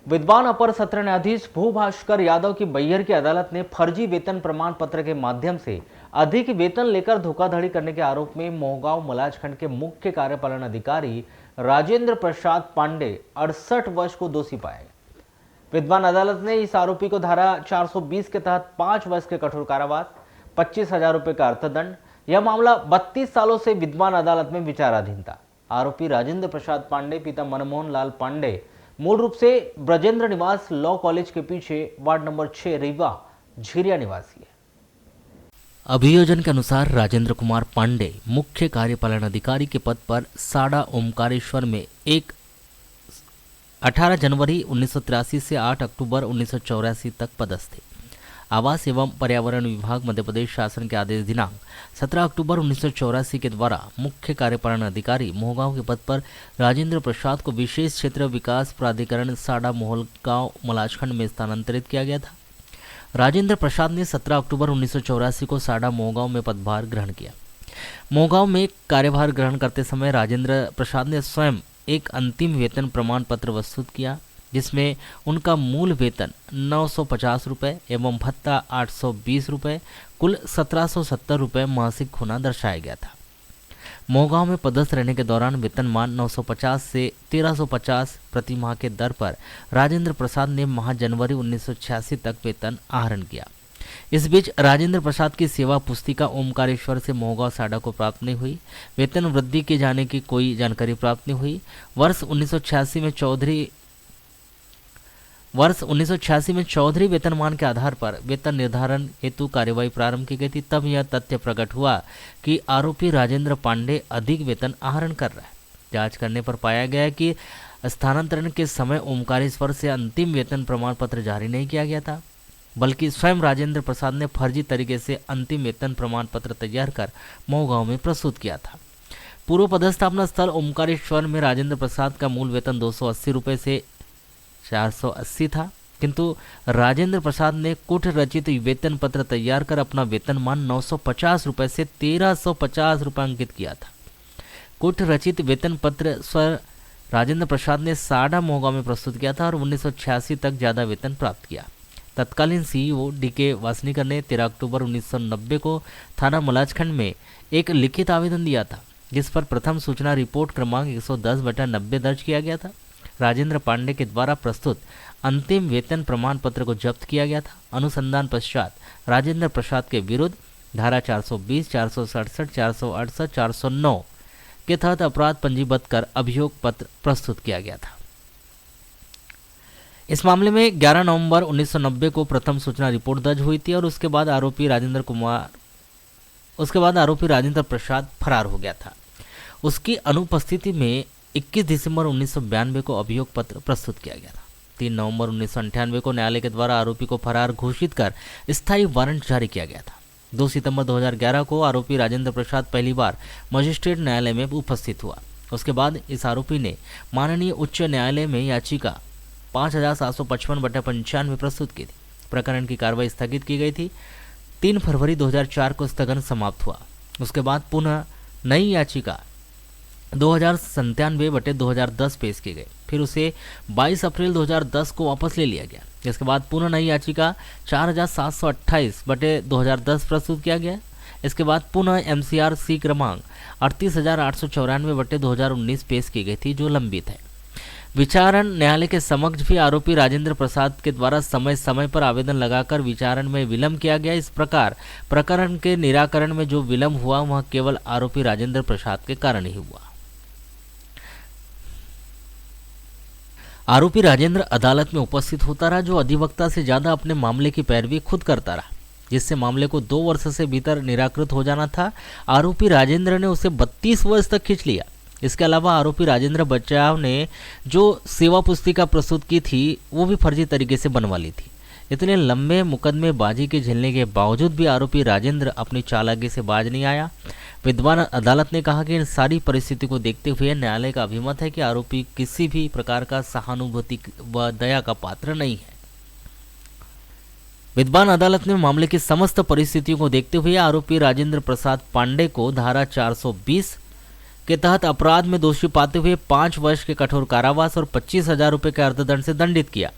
विद्वान अपर सत्र न्यायाधीश भूभास्कर यादव की बैहर की अदालत ने फर्जी वेतन प्रमाण पत्र के माध्यम से अधिक वेतन लेकर धोखाधड़ी करने के आरोप में मोहगांव मलाजखंड के मुख्य कार्यपालन अधिकारी राजेंद्र प्रसाद पांडे 68 वर्ष को दोषी पाया। विद्वान अदालत ने इस आरोपी को धारा 420 के तहत 5 वर्ष के कठोर कारावास, 25,000 रुपए का अर्थदंड। यह मामला 32 सालों से विद्वान अदालत में विचाराधीन था। आरोपी राजेंद्र प्रसाद पांडे पिता मनमोहन लाल पांडे मूल रूप से ब्रजेंद्र निवास लॉ कॉलेज के पीछे वार्ड नंबर 6 रीवा झिरिया निवासी है। अभियोजन के अनुसार राजेंद्र कुमार पांडे मुख्य कार्यपालन अधिकारी के पद पर साड़ा ओमकारेश्वर में 18 जनवरी 1983 से 8 अक्टूबर 1984 तक पदस्थ थे। आवास एवं पर्यावरण विभाग मध्य प्रदेश शासन के आदेश दिनांक 17 अक्टूबर 1984 के द्वारा मुख्य कार्यपालन अधिकारी मोहगांव के पद पर राजेंद्र प्रसाद को विशेष क्षेत्र विकास प्राधिकरण साड़ा मोहगांव मलाजखंड में स्थानांतरित किया गया था। राजेंद्र प्रसाद ने 17 अक्टूबर 1984 को साड़ा मोहगांव में पदभार ग्रहण किया। मोहगांव में कार्यभार ग्रहण करते समय राजेंद्र प्रसाद ने स्वयं एक अंतिम वेतन प्रमाण पत्र प्रस्तुत किया, जिसमें उनका मूल वेतन 950 रुपये एवं भत्ता 820 रुपये, कुल 1770 रुपये मासिक होना दर्शाया गया था। मोहगांव में पदस्थ रहने के दौरान वेतनमान 950 से 1350 प्रति माह के दर पर राजेंद्र प्रसाद ने माह जनवरी 1986 तक वेतन आहरण किया। इस बीच राजेंद्र प्रसाद की सेवा पुस्तिका ओमकारेश्वर से मोहगांव साड़ा को प्राप्त नहीं हुई। वेतन वृद्धि किए जाने की कोई जानकारी प्राप्त नहीं हुई। वर्ष 1986 में चौधरी वेतनमान के आधार पर वेतन निर्धारण हेतु कार्यवाही प्रारंभ की गई थी। तब यह तथ्य प्रकट हुआ कि आरोपी राजेंद्र पांडे अधिक वेतन आहरण कर रहा है। जांच करने पर पाया गया कि स्थानांतरण के समय ओमकारेश्वर से अंतिम वेतन प्रमाण पत्र जारी नहीं किया गया था, बल्कि स्वयं राजेंद्र प्रसाद ने फर्जी तरीके से अंतिम वेतन प्रमाण पत्र तैयार कर मोहगांव में प्रस्तुत किया था। पूर्व पदस्थापना स्थल ओमकारेश्वर में राजेंद्र प्रसाद का मूल वेतन 280 रुपये से 480 था, किंतु राजेंद्र प्रसाद ने कूट रचित वेतन पत्र तैयार कर अपना वेतनमान 950 रुपये से 1350 रुपये अंकित किया था। कूट रचित वेतन पत्र स्व राजेंद्र प्रसाद ने साड़ा मोहगांव में प्रस्तुत किया था और 1986 तक ज्यादा वेतन प्राप्त किया। तत्कालीन सीईओ डीके वासनीकर ने 13 अक्टूबर 1990 को थाना मलाजखंड में एक लिखित आवेदन दिया था, जिस पर प्रथम सूचना रिपोर्ट क्रमांक 110/90 दर्ज किया गया था। राजेंद्र पांडे के द्वारा प्रस्तुत अंतिम वेतन प्रमाण पत्र को जब्त किया गया था। अनुसंधान पश्चात राजेंद्र प्रसाद के विरुद्ध धारा 420, 467, 468, 409 के तहत अपराध पंजीबद्ध कर अभियोग पत्र प्रस्तुत किया गया था। इस मामले में 11 नवंबर 1990 को प्रथम सूचना रिपोर्ट दर्ज हुई थी और उसके बाद आरोपी राजेंद्र प्रसाद फरार हो गया था। उसकी अनुपस्थिति में 21 दिसंबर 1992 को अभियोग पत्र प्रस्तुत किया गया था। 3 नवंबर 1998 को न्यायालय के द्वारा आरोपी को फरार घोषित कर स्थायी वारंट जारी किया गया था। 2 सितंबर 2011 को आरोपी राजेंद्र प्रसाद पहली बार मजिस्ट्रेट न्यायालय में उपस्थित हुआ। उसके बाद इस आरोपी ने माननीय उच्च न्यायालय में याचिका 5755/95 प्रस्तुत की थी। प्रकरण की कार्रवाई स्थगित की गई थी। 3 फरवरी 2004 को स्थगन समाप्त हुआ। उसके बाद पुनः नई याचिका 2097/2010 पेश की गई। फिर उसे 22 अप्रैल 2010 को वापस ले लिया गया। इसके बाद पुनः नई याचिका 4728/2010 प्रस्तुत किया गया। इसके बाद पुनः MCRC क्रमांक 38,894/2019 पेश की गई थी, जो लंबित है। विचारण न्यायालय के समक्ष भी आरोपी राजेंद्र प्रसाद के द्वारा समय समय पर आवेदन लगाकर विचारण में विलंब किया गया। इस प्रकार प्रकरण के निराकरण में जो विलंब हुआ वह केवल आरोपी राजेंद्र प्रसाद के कारण ही हुआ। आरोपी राजेंद्र अदालत में उपस्थित होता रहा, जो अधिवक्ता से ज्यादा अपने मामले की पैरवी खुद करता रहा, जिससे मामले को 2 वर्ष से भीतर निराकृत हो जाना था। आरोपी राजेंद्र ने उसे 32 वर्ष तक खींच लिया। इसके अलावा आरोपी राजेंद्र बचाव ने जो सेवा पुस्तिका प्रस्तुत की थी वो भी फर्जी तरीके से बनवा ली थी। इतने लंबे मुकदमेबाजी के झेलने के बावजूद भी आरोपी राजेंद्र अपनी चालाकी से बाज नहीं आया। विद्वान अदालत ने कहा कि इन सारी परिस्थिति को देखते हुए न्यायालय का अभिमत है कि आरोपी किसी भी प्रकार का सहानुभूति व दया का पात्र नहीं है। विद्वान अदालत ने मामले की समस्त परिस्थितियों को देखते हुए आरोपी राजेंद्र प्रसाद पांडे को धारा 420 के तहत अपराध में दोषी पाते हुए 5 वर्ष के कठोर कारावास और 25,000 रुपये के अर्थदंड से दंडित किया।